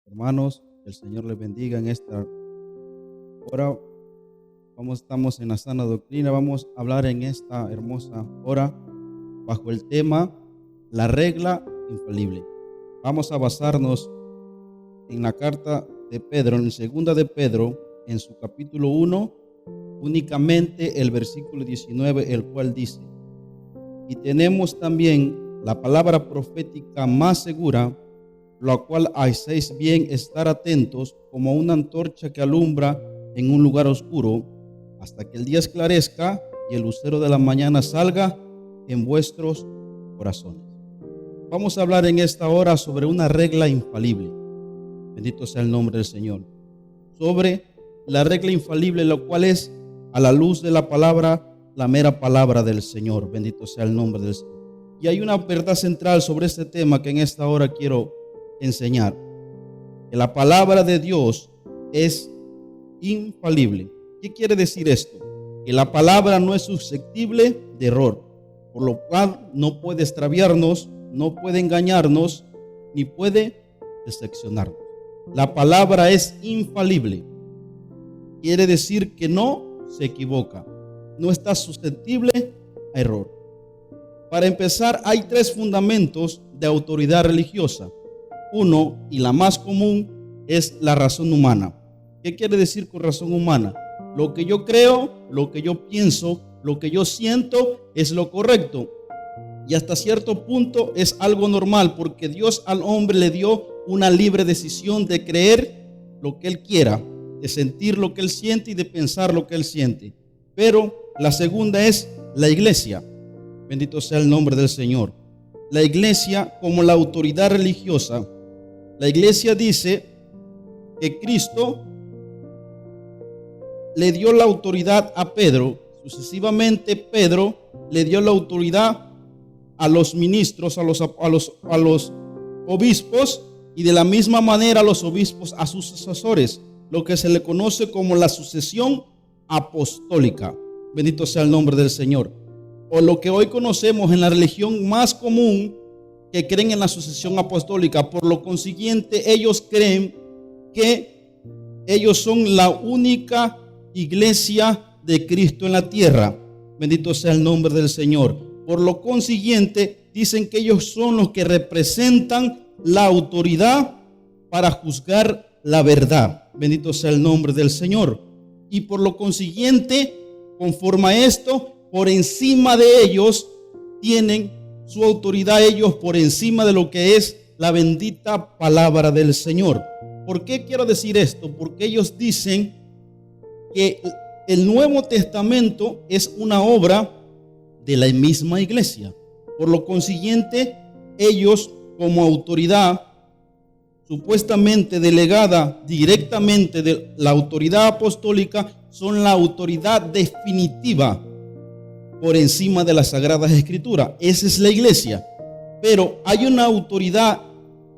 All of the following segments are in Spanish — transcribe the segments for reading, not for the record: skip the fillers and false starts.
Hermanos, el Señor les bendiga en esta hora. Estamos en la sana doctrina. Vamos a hablar en esta hermosa hora bajo el tema la regla infalible. Vamos a basarnos en la carta de Pedro, en segunda de Pedro, en su capítulo 1, únicamente el versículo 19, el cual dice: y tenemos también la palabra profética más segura, la cual hacéis bien estar atentos como una antorcha que alumbra en un lugar oscuro, hasta que el día esclarezca y el lucero de la mañana salga en vuestros corazones. Vamos a hablar en esta hora sobre una regla infalible. Bendito sea el nombre del Señor. Sobre la regla infalible, la cual es, a la luz de la palabra, la mera palabra del Señor. Bendito sea el nombre del Señor. Y hay una verdad central sobre este tema que en esta hora quiero enseñar: que la palabra de Dios es infalible. ¿Qué quiere decir esto? Que la palabra no es susceptible de error, por lo cual no puede extraviarnos, no puede engañarnos, ni puede decepcionarnos. La palabra es infalible. Quiere decir que no se equivoca, no está susceptible a error. Para empezar, hay tres fundamentos de autoridad religiosa. Uno, y la más común, es la razón humana. ¿Qué quiere decir con razón humana? Lo que yo creo, lo que yo pienso, lo que yo siento es lo correcto. Y hasta cierto punto es algo normal, porque Dios al hombre le dio una libre decisión de creer lo que él quiera, de sentir lo que él siente y de pensar lo que él siente. Pero la segunda es la iglesia. Bendito sea el nombre del Señor. La iglesia, como la autoridad religiosa, la iglesia dice que Cristo le dio la autoridad a Pedro. Sucesivamente Pedro le dio la autoridad a los ministros, a los obispos, y de la misma manera a los obispos a sus sucesores, lo que se le conoce como la sucesión apostólica. Bendito sea el nombre del Señor. O lo que hoy conocemos en la religión más común, que creen en la sucesión apostólica. Por lo consiguiente, ellos creen que ellos son la única iglesia de Cristo en la tierra. Bendito sea el nombre del Señor. Por lo consiguiente, dicen que ellos son los que representan la autoridad para juzgar la verdad. Bendito sea el nombre del Señor. Y por lo consiguiente, conforme a esto, por encima de ellos tienen su autoridad, ellos por encima de lo que es la bendita palabra del Señor. ¿Por qué quiero decir esto? Porque ellos dicen que el Nuevo Testamento es una obra de la misma iglesia. Por lo consiguiente, ellos, como autoridad supuestamente delegada directamente de la autoridad apostólica, son la autoridad definitiva por encima de las Sagradas Escrituras. Esa es la iglesia. Pero hay una autoridad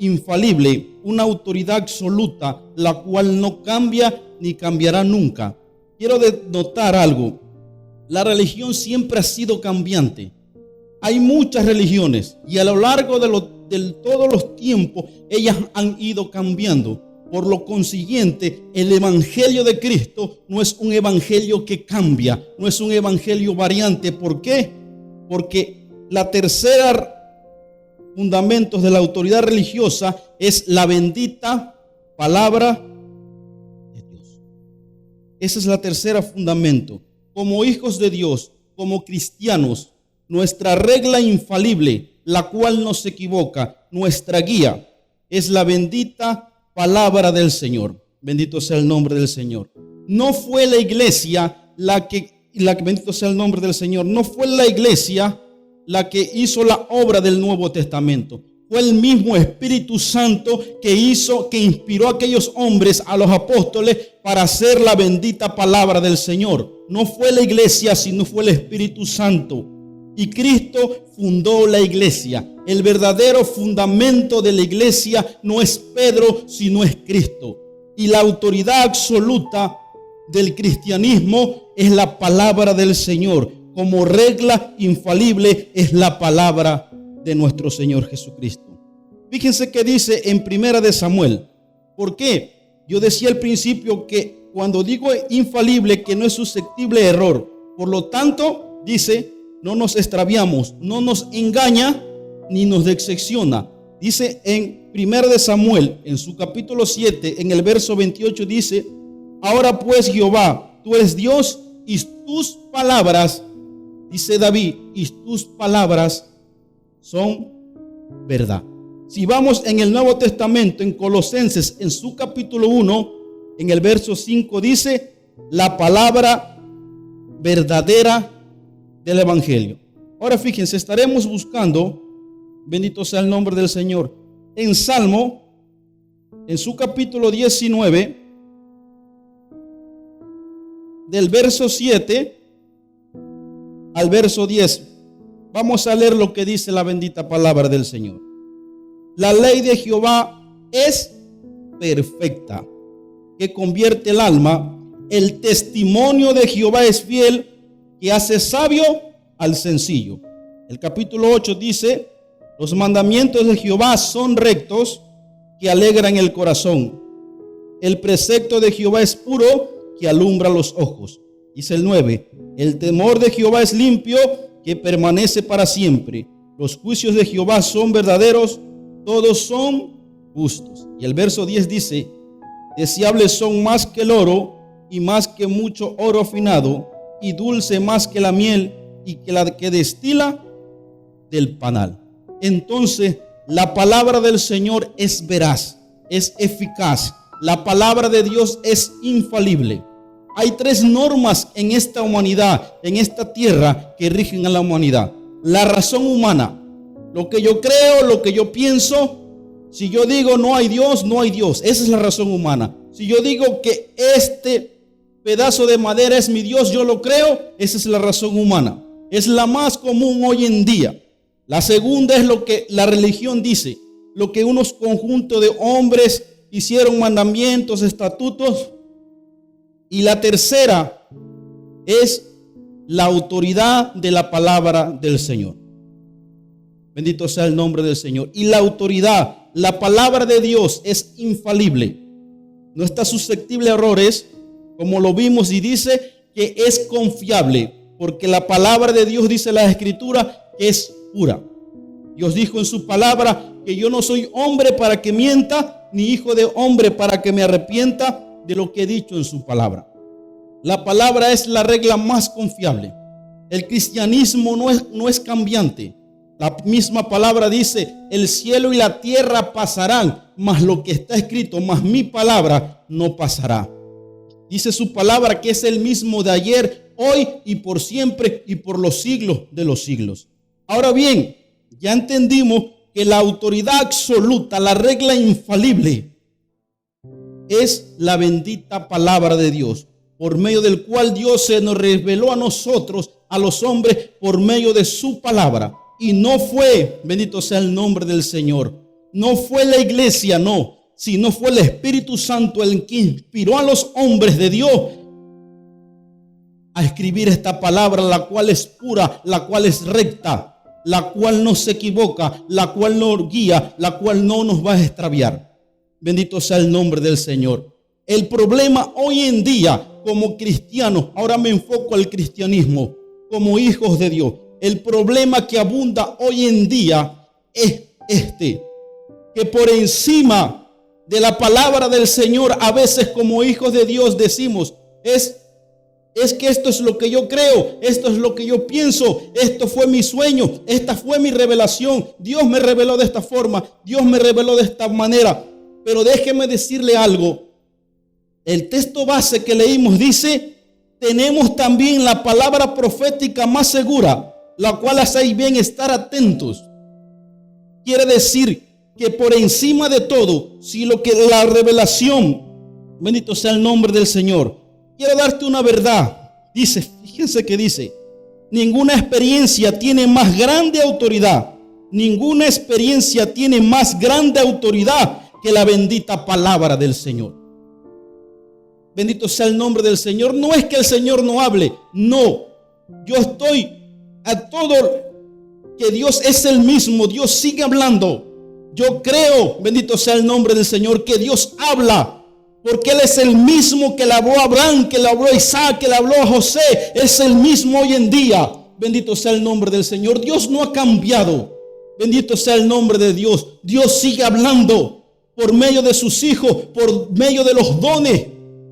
infalible, una autoridad absoluta, la cual no cambia ni cambiará nunca. Quiero notar algo: la religión siempre ha sido cambiante. Hay muchas religiones y a lo largo de todos los tiempos ellas han ido cambiando. Por lo consiguiente, el evangelio de Cristo no es un evangelio que cambia, no es un evangelio variante. ¿Por qué? Porque la tercera fundamento de la autoridad religiosa es la bendita palabra de Dios. Esa es la tercera fundamento. Como hijos de Dios, como cristianos, nuestra regla infalible, la cual no se equivoca, nuestra guía, es la bendita palabra del Señor. Bendito sea el nombre del Señor. No fue la iglesia bendito sea el nombre del Señor, no fue la iglesia la que hizo la obra del Nuevo Testamento. Fue el mismo Espíritu Santo que inspiró a aquellos hombres, a los apóstoles, para hacer la bendita palabra del Señor. No fue la iglesia, sino fue el Espíritu Santo. Y Cristo fundó la iglesia. El verdadero fundamento de la iglesia no es Pedro, sino es Cristo. Y la autoridad absoluta del cristianismo es la palabra del Señor. Como regla infalible es la palabra de nuestro Señor Jesucristo. Fíjense que dice en Primera de Samuel, ¿Por qué? Yo decía al principio que cuando digo infalible, que no es susceptible de error. Por lo tanto, dice, no nos extraviamos, no nos engaña ni nos decepciona. Dice en 1 de Samuel, en su capítulo 7, en el verso 28, dice: ahora pues, Jehová, tú eres Dios y tus palabras, dice David, y tus palabras son verdad. Si vamos en el Nuevo Testamento, en Colosenses, en su capítulo 1, en el verso 5, dice la palabra verdadera del Evangelio. Ahora fíjense, estaremos buscando, bendito sea el nombre del Señor, en Salmo, en su capítulo 19, del verso 7 al verso 10. Vamos a leer lo que dice la bendita palabra del Señor. La ley de Jehová es perfecta, que convierte el alma. El testimonio de Jehová es fiel, que hace sabio al sencillo. El capítulo 8 dice: los mandamientos de Jehová son rectos, que alegran el corazón. El precepto de Jehová es puro, que alumbra los ojos. Dice el 9: el temor de Jehová es limpio, que permanece para siempre. Los juicios de Jehová son verdaderos, todos son justos. Y el verso 10 dice: deseables son más que el oro, y más que mucho oro afinado, y dulce más que la miel, y que la que destila del panal. Entonces, la palabra del Señor es veraz, es eficaz. La palabra de Dios es infalible. Hay tres normas en esta humanidad, en esta tierra, que rigen a la humanidad. La razón humana, lo que yo creo, lo que yo pienso. Si yo digo no hay Dios, no hay Dios. Esa es la razón humana. Si yo digo que este pedazo de madera es mi Dios, yo lo creo. Esa es la razón humana. Es la más común hoy en día. La segunda es lo que la religión dice, lo que unos conjuntos de hombres hicieron, mandamientos, estatutos. Y la tercera es la autoridad de la palabra del Señor. Bendito sea el nombre del Señor. Y la autoridad, la palabra de Dios es infalible. No está susceptible a errores, como lo vimos, y dice que es confiable, porque la palabra de Dios, dice la Escritura, es pura. Dios dijo en su palabra que yo no soy hombre para que mienta, ni hijo de hombre para que me arrepienta de lo que he dicho en su palabra. La palabra es la regla más confiable. El cristianismo no es cambiante. La misma palabra dice: el cielo y la tierra pasarán, mas lo que está escrito, mas mi palabra no pasará. Dice su palabra que es el mismo de ayer, hoy y por siempre y por los siglos de los siglos. Ahora bien, ya entendimos que la autoridad absoluta, la regla infalible, es la bendita palabra de Dios, por medio del cual Dios se nos reveló a nosotros, a los hombres, por medio de su palabra. Y no fue, bendito sea el nombre del Señor, no fue la iglesia, no, sino fue el Espíritu Santo el que inspiró a los hombres de Dios a escribir esta palabra, la cual es pura, la cual es recta, la cual no se equivoca, la cual no guía, la cual no nos va a extraviar. Bendito sea el nombre del Señor. El problema hoy en día, como cristianos, ahora me enfoco al cristianismo, como hijos de Dios. El problema que abunda hoy en día es que por encima de la palabra del Señor, a veces como hijos de Dios decimos, es que esto es lo que yo creo, esto es lo que yo pienso, esto fue mi sueño, esta fue mi revelación, Dios me reveló de esta forma, Dios me reveló de esta manera. Pero déjeme decirle algo, el texto base que leímos dice: tenemos también la palabra profética más segura, la cual hacéis bien estar atentos. Quiere decir que por encima de todo, si lo que la revelación, bendito sea el nombre del Señor, quiero darte una verdad. Dice, fíjense que dice: ninguna experiencia tiene más grande autoridad. Ninguna experiencia tiene más grande autoridad que la bendita palabra del Señor. Bendito sea el nombre del Señor. No es que el Señor no hable. No. Yo estoy a todo que Dios es el mismo. Dios sigue hablando. Yo creo, bendito sea el nombre del Señor, que Dios habla, porque Él es el mismo que le habló a Abraham, que le habló a Isaac, que le habló a José. Es el mismo hoy en día. Bendito sea el nombre del Señor. Dios no ha cambiado. Bendito sea el nombre de Dios. Dios sigue hablando por medio de sus hijos, por medio de los dones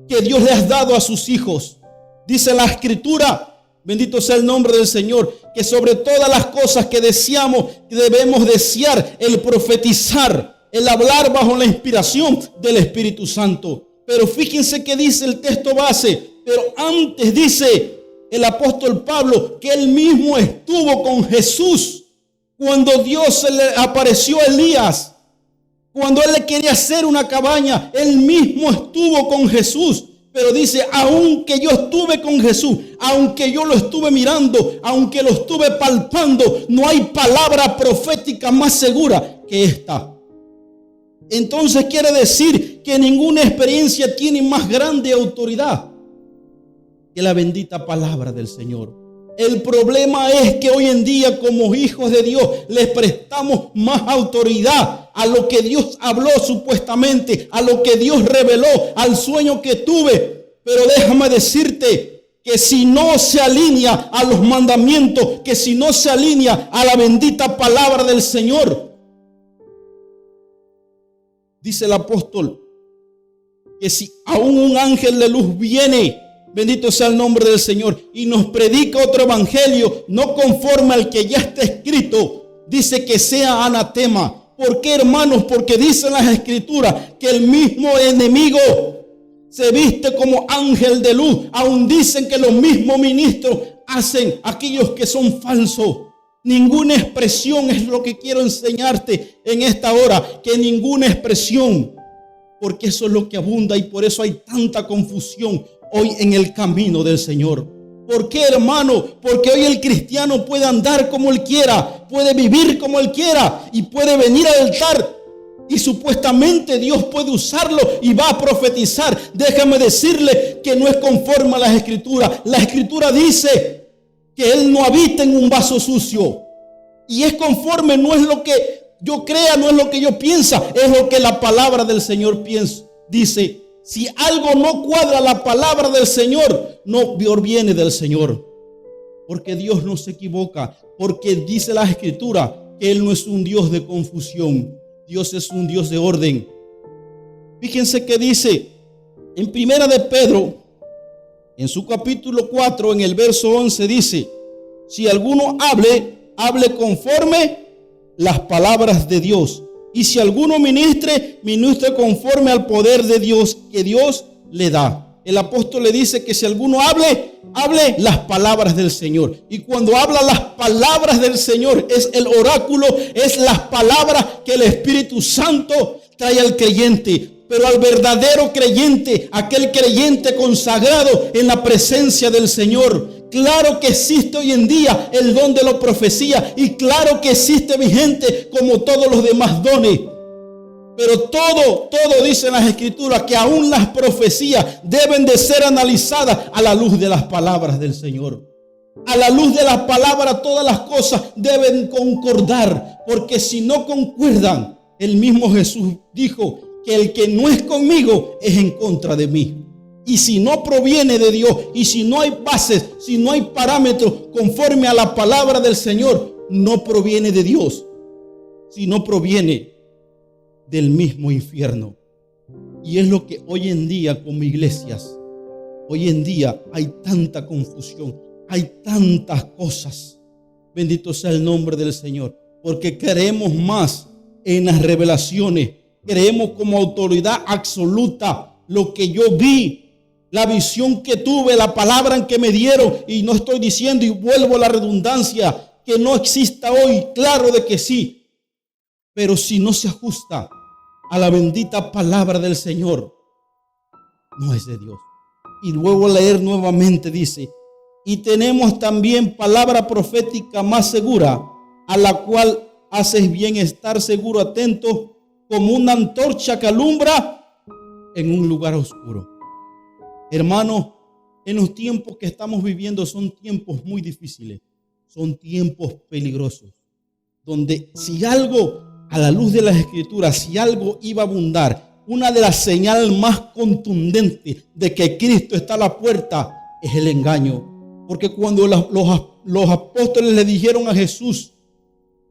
que Dios le ha dado a sus hijos. Dice la Escritura, bendito sea el nombre del Señor, que sobre todas las cosas que deseamos, debemos desear el profetizar, el hablar bajo la inspiración del Espíritu Santo. Pero fíjense que dice el texto base, pero antes dice el apóstol Pablo que él mismo estuvo con Jesús cuando Dios se le apareció a Elías. Cuando él le quería hacer una cabaña, él mismo estuvo con Jesús. Pero dice, aunque yo estuve con Jesús, aunque yo lo estuve mirando, aunque lo estuve palpando, no hay palabra profética más segura que esta. Entonces quiere decir que ninguna experiencia tiene más grande autoridad que la bendita palabra del Señor. El problema es que hoy en día, como hijos de Dios, les prestamos más autoridad a lo que Dios habló supuestamente, a lo que Dios reveló, al sueño que tuve. Pero déjame decirte que si no se alinea a los mandamientos, que si no se alinea a la bendita palabra del Señor, dice el apóstol, que si aún un ángel de luz viene, bendito sea el nombre del Señor, y nos predica otro evangelio no conforme al que ya está escrito, dice que sea anatema. ¿Por qué, hermanos? Porque dicen las Escrituras que el mismo enemigo se viste como ángel de luz. Aún dicen que los mismos ministros hacen aquellos que son falsos. Ninguna expresión es lo que quiero enseñarte en esta hora, que ninguna expresión, porque eso es lo que abunda y por eso hay tanta confusión hoy en el camino del Señor. ¿Por qué, hermano? Porque hoy el cristiano puede andar como él quiera, puede vivir como él quiera y puede venir al altar y supuestamente Dios puede usarlo y va a profetizar. Déjame decirle que no es conforme a las Escrituras. La Escritura dice que Él no habita en un vaso sucio y es conforme, no es lo que yo crea, no es lo que yo piensa, es lo que la palabra del Señor piensa. Dice, si algo no cuadra la palabra del Señor, no viene del Señor. Porque Dios no se equivoca. Porque dice la Escritura que Él no es un Dios de confusión. Dios es un Dios de orden. Fíjense que dice en Primera de Pedro, en su capítulo 4, en el verso 11, dice, si alguno hable conforme las palabras de Dios. Y si alguno ministre conforme al poder de Dios que Dios le da. El apóstol le dice que si alguno hable las palabras del Señor. Y cuando habla las palabras del Señor, es el oráculo, es las palabras que el Espíritu Santo trae al creyente. Pero al verdadero creyente, aquel creyente consagrado en la presencia del Señor. Claro que existe hoy en día el don de la profecía y claro que existe vigente como todos los demás dones. Pero todo dice en las Escrituras que aún las profecías deben de ser analizadas a la luz de las palabras del Señor. A la luz de las palabras todas las cosas deben concordar, porque si no concuerdan, el mismo Jesús dijo que el que no es conmigo es en contra de mí. Y si no proviene de Dios, y si no hay bases, si no hay parámetros conforme a la palabra del Señor, no proviene de Dios, sino proviene del mismo infierno. Y es lo que hoy en día como iglesias, hoy en día hay tanta confusión, hay tantas cosas. Bendito sea el nombre del Señor, porque creemos más en las revelaciones, creemos como autoridad absoluta lo que yo vi, la visión que tuve, la palabra en que me dieron. Y no estoy diciendo, y vuelvo a la redundancia, que no exista hoy. Claro de que sí. Pero si no se ajusta a la bendita palabra del Señor, no es de Dios. Y luego a leer nuevamente dice, y tenemos también palabra profética más segura, a la cual haces bien estar seguro, atento, como una antorcha que alumbra en un lugar oscuro. Hermanos, en los tiempos que estamos viviendo son tiempos muy difíciles, son tiempos peligrosos, donde si algo a la luz de las Escrituras, si algo iba a abundar, una de las señales más contundentes de que Cristo está a la puerta es el engaño. Porque cuando los apóstoles le dijeron a Jesús,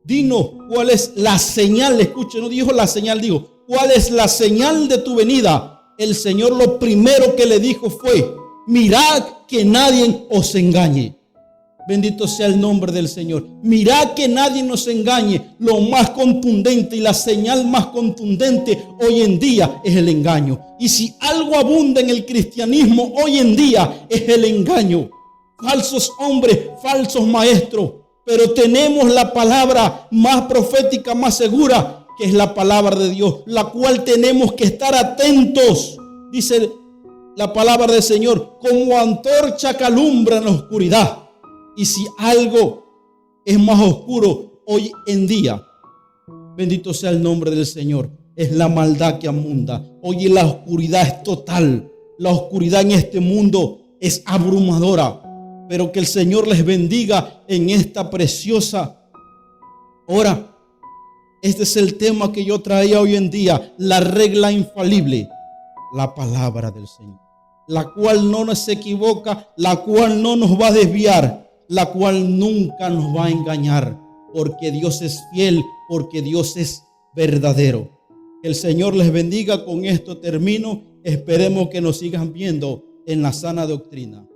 dinos cuál es la señal, escuche, no dijo la señal, dijo, ¿cuál es la señal de tu venida? El Señor lo primero que le dijo fue, mirad que nadie os engañe. Bendito sea el nombre del Señor. Mirad que nadie nos engañe. Lo más contundente y la señal más contundente hoy en día es el engaño. Y si algo abunda en el cristianismo hoy en día es el engaño. Falsos hombres, falsos maestros. Pero tenemos la palabra más profética, más segura, que es la palabra de Dios, la cual tenemos que estar atentos. Dice la palabra del Señor, como antorcha que alumbra en la oscuridad. Y si algo es más oscuro hoy en día, bendito sea el nombre del Señor, es la maldad que abunda. Hoy la oscuridad es total. La oscuridad en este mundo es abrumadora. Pero que el Señor les bendiga en esta preciosa hora. Este es el tema que yo traía hoy en día, la regla infalible, la palabra del Señor, la cual no nos equivoca, la cual no nos va a desviar, la cual nunca nos va a engañar, porque Dios es fiel, porque Dios es verdadero. Que el Señor les bendiga. Con esto termino. Esperemos que nos sigan viendo en la sana doctrina.